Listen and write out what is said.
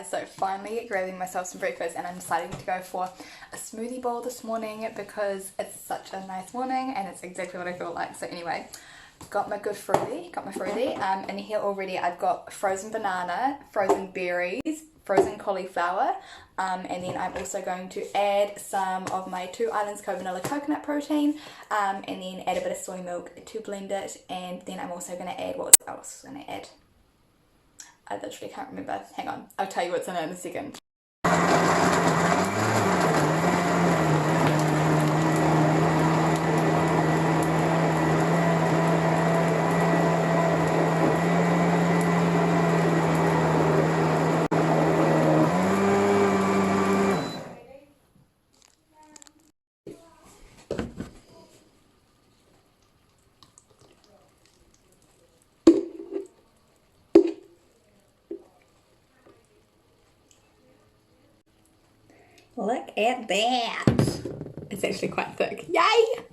guys, so finally grabbing myself some breakfast, and I'm deciding to go for a smoothie bowl this morning because it's such a nice morning and it's exactly what I feel like. So anyway, got my Froothie, and here already I've got frozen banana, frozen berries, frozen cauliflower, and then I'm also going to add some of my 2 Islands vanilla coconut protein, and then add a bit of soy milk to blend it, and then I'm also going to add, what else was I going to add? I literally can't remember. Hang on, I'll tell you what's in it in a second. Look at that. It's actually quite thick. Yay!